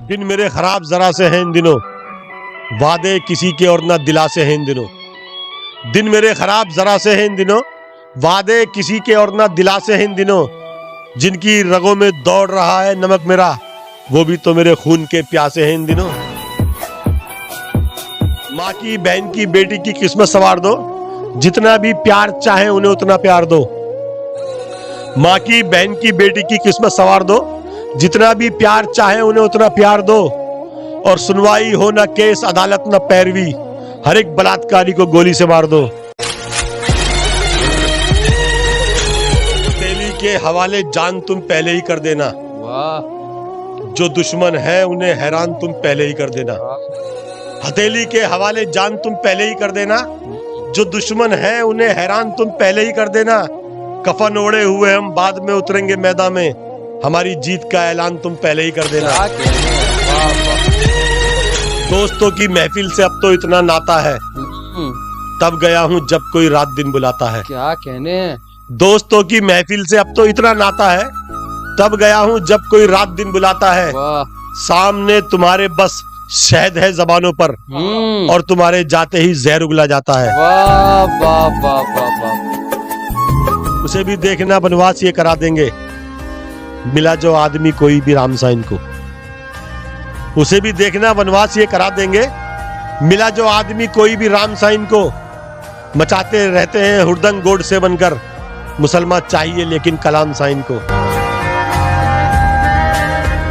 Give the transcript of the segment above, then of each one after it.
दिन मेरे खराब जरा से हैं इन दिनों, वादे किसी के और ना दिलासे हैं इन दिनों। दिन मेरे खराब जरा से हैं इन दिनों, वादे किसी के और ना दिलासे हैं इन दिनों। जिनकी रगों में दौड़ रहा है नमक मेरा, वो भी तो मेरे खून के प्यासे हैं इन दिनों। माँ की बहन की बेटी की किस्मत संवार दो, जितना भी प्यार चाहे उन्हें उतना प्यार दो। माँ की बहन की बेटी की किस्मत संवार दो, जितना भी प्यार चाहे उन्हें उतना प्यार दो। और सुनवाई हो ना केस अदालत ना पैरवी, हर एक बलात्कारी को गोली से मार दो। हथेली के हवाले जान तुम पहले ही कर देना, वाह। जो दुश्मन है उन्हें हैरान तुम पहले ही कर देना। हथेली के हवाले जान तुम पहले ही कर देना, जो दुश्मन है उन्हें हैरान तुम पहले ही कर देना। कफन ओढ़े हुए हम बाद में उतरेंगे मैदान में, हमारी जीत का ऐलान तुम पहले ही कर देना। दोस्तों की महफिल से अब तो इतना नाता है, तब गया हूँ जब कोई रात दिन बुलाता है। क्या कहने हैं। दोस्तों की महफिल से अब तो इतना नाता है, तब गया हूँ जब कोई रात दिन बुलाता है। वाह। सामने तुम्हारे बस शहद है जबानों पर, और तुम्हारे जाते ही जहर उगला जाता है। वाह वाह वाह वाह वाह। उसे भी देखना बनवास ये करा देंगे, मिला जो आदमी कोई भी राम सा इनको। उसे भी देखना बनवास ये करा देंगे, मिला जो आदमी कोई भी राम सा इनको। मचाते रहते हैं हुड़दंग गोड से बनकर, मुसलमान चाहिए लेकिन कलाम सा इनको।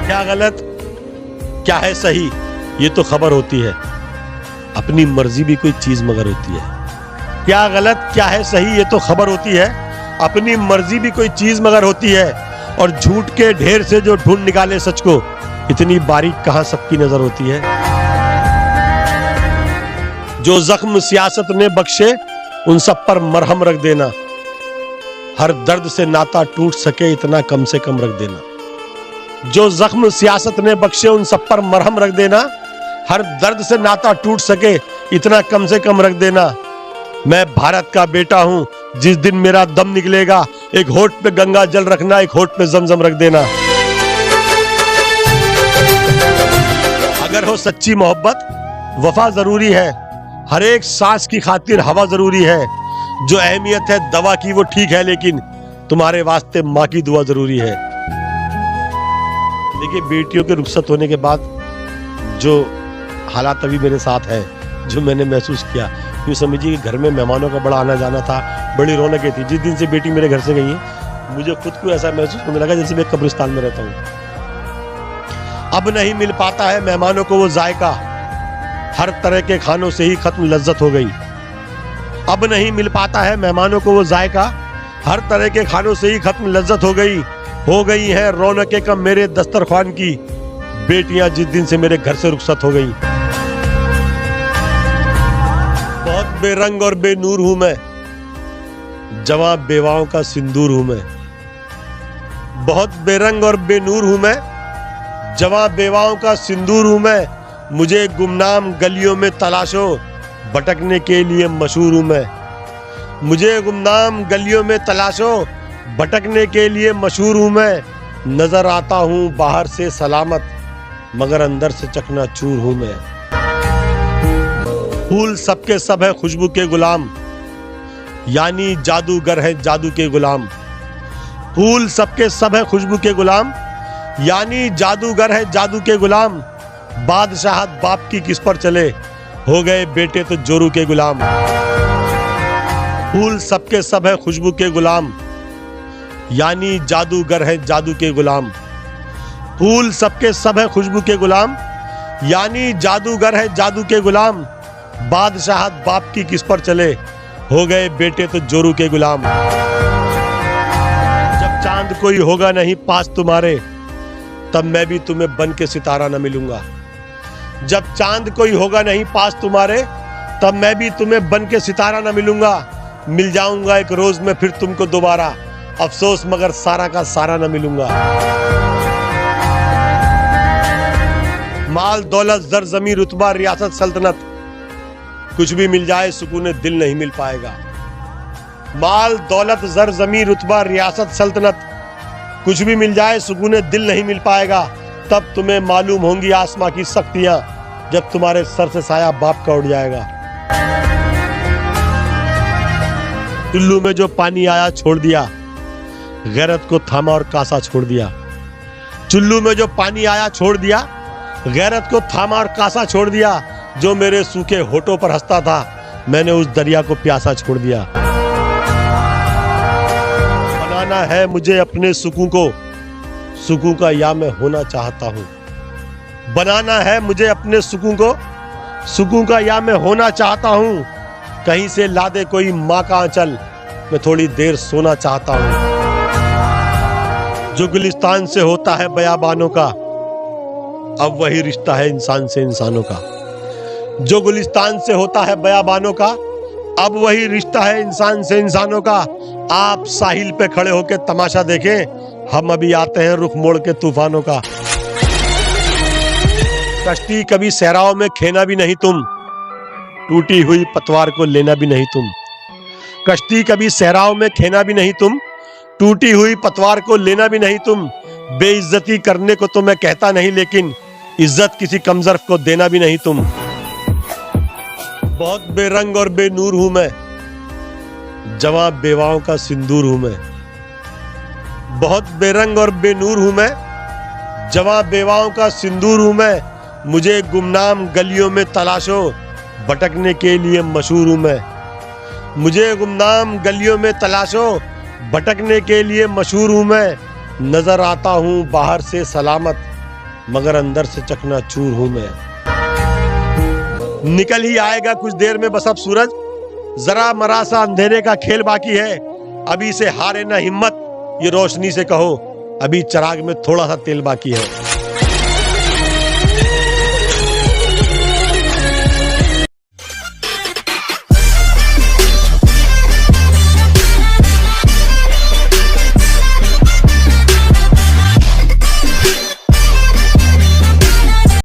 क्या गलत क्या है सही ये तो खबर होती है, अपनी मर्जी भी कोई चीज मगर होती है। क्या गलत क्या है सही ये तो खबर होती है, अपनी मर्जी भी कोई चीज मगर होती है। और झूठ के ढेर से जो ढूंढ निकाले सच को, इतनी बारीक कहां सबकी नजर होती है। जो जख्म सियासत ने बख्शे उन सब पर मरहम रख देना, हर दर्द से नाता टूट सके इतना कम से कम रख देना। जो जख्म सियासत ने बख्शे उन सब पर मरहम रख देना, हर दर्द से नाता टूट सके इतना कम से कम रख देना। मैं भारत का बेटा हूं, जिस दिन मेरा दम निकलेगा, एक होठ पे गंगा जल रखना, एक होठ पे जमजम रख देना। अगर हो सच्ची मोहब्बत वफा जरूरी है, हर एक सांस की खातिर हवा जरूरी है। जो अहमियत है दवा की वो ठीक है, लेकिन तुम्हारे वास्ते माँ की दुआ जरूरी है। देखिए, बेटियों के रुखसत होने के बाद जो हालात अभी मेरे साथ है, जो मैंने महसूस किया, यूँ समझिए कि घर में मेहमानों का बड़ा आना जाना था, बड़ी रौनकें थी। जिस दिन से बेटी मेरे घर से गई है, मुझे खुद को ऐसा महसूस होने लगा जैसे मैं कब्रिस्तान में रहता हूँ। अब नहीं मिल पाता है मेहमानों को वो जायका, हर तरह के खानों से ही खत्म लज्जत हो गई। अब नहीं मिल पाता है मेहमानों को वो जायका, हर तरह के खानों से ही खत्म लज्जत हो गई है रौनकें कम मेरे दस्तरखान की, बेटियां जिस दिन से मेरे घर से रुखसत हो गई। बहुत बेरंग और बेनूर हूं मैं, जवां बेवाओं का सिंदूर हूं मैं। बहुत बेरंग और बेनूर हूं मैं, जवां बेवाओं का सिंदूर हूं मैं। मुझे गुमनाम गलियों में तलाशो, भटकने के लिए मशहूर हूं मैं। मुझे गुमनाम गलियों में तलाशो, भटकने के लिए मशहूर हूं मैं। नजर आता हूं बाहर से सलामत, मगर अंदर से चकनाचूर हूं मैं। फूल सबके सब है खुशबू के गुलाम, यानी जादूगर है जादू के गुलाम। फूल सबके सब है खुशबू के गुलाम, यानी जादूगर है जादू के गुलाम। बादशाहत बाप की किस पर चले, हो गए बेटे तो जोरू के गुलाम। फूल सबके सब है खुशबू के गुलाम, यानी जादूगर है जादू के गुलाम। फूल सबके सब है खुशबू के गुलाम, यानी जादूगर है जादू के गुलाम। बादशाहत बाप की किस पर चले, हो गए बेटे तो जोरू के गुलाम। जब चांद कोई होगा नहीं पास तुम्हारे, तब मैं भी तुम्हें बन के सितारा न मिलूंगा। जब चांद कोई होगा नहीं पास तुम्हारे, तब मैं भी तुम्हें बन के सितारा न मिलूंगा। मिल जाऊंगा एक रोज में फिर तुमको दोबारा, अफसोस मगर सारा का सारा न मिलूंगा। माल दौलत जर जमी रुतबा रियासत सल्तनत, कुछ भी मिल जाए सुकून दिल नहीं मिल पाएगा। माल दौलत जर जमी रुतबा रियासत सल्तनत, कुछ भी मिल जाए सुकून दिल नहीं मिल पाएगा। तब तुम्हें मालूम होंगी आसमां की शक्तियां, जब तुम्हारे सर से साया बाप का उड़ जाएगा। टुल्लू में जो पानी आया छोड़ दिया, गैरत को थामा और कासा छोड़ दिया। चुल्लू में जो पानी आया छोड़ दिया, गैरत को थामा और कासा छोड़ दिया। जो मेरे सूखे होठों पर हंसता था, मैंने उस दरिया को प्यासा छोड़ दिया। बनाना है मुझे अपने सुकून को, सुकून का या मैं होना चाहता हूँ। बनाना है मुझे अपने सुकून को, सुकून का या मैं होना चाहता हूँ। कहीं से ला दे कोई माँ का आंचल, मैं थोड़ी देर सोना चाहता हूँ। जो गुलिस्तान से होता है बयाबानों का, अब वही रिश्ता है इंसान से इंसानों का। जो गुलिस्तान से होता है बयाबानों का, अब वही रिश्ता है इंसान से इंसानों का। आप साहिल पे खड़े होकर तमाशा देखें, हम अभी आते हैं रुख मोड़ के तूफानों का। कश्ती कभी सहराओं में खेना भी नहीं तुम, टूटी हुई पतवार को लेना भी नहीं तुम। कश्ती कभी सहराओं में खेना भी नहीं तुम, टूटी हुई पतवार को लेना भी नहीं तुम। बेइज्जती करने को तो मैं कहता नहीं, लेकिन इज्जत किसी कमजोर को देना भी नहीं तुम। बहुत बेरंग और बेनूर हूं मैं, जवां बेवाओं का सिंदूर हूं मैं। बहुत बेरंग और बेनूर हूं मैं, जवां बेवाओं का सिंदूर हूं मैं। मुझे गुमनाम गलियों में तलाशो, भटकने के लिए मशहूर हूं मैं। मुझे गुमनाम गलियों में तलाशो, भटकने के लिए मशहूर हूं मैं। नजर आता हूं बाहर से सलामत, मगर अंदर से चकनाचूर हूं मैं। निकल ही आएगा कुछ देर में बस अब सूरज, जरा मरा सा अंधेरे का खेल बाकी है। अभी से हारे ना हिम्मत, ये रोशनी से कहो, अभी चिराग में थोड़ा सा तेल बाकी है।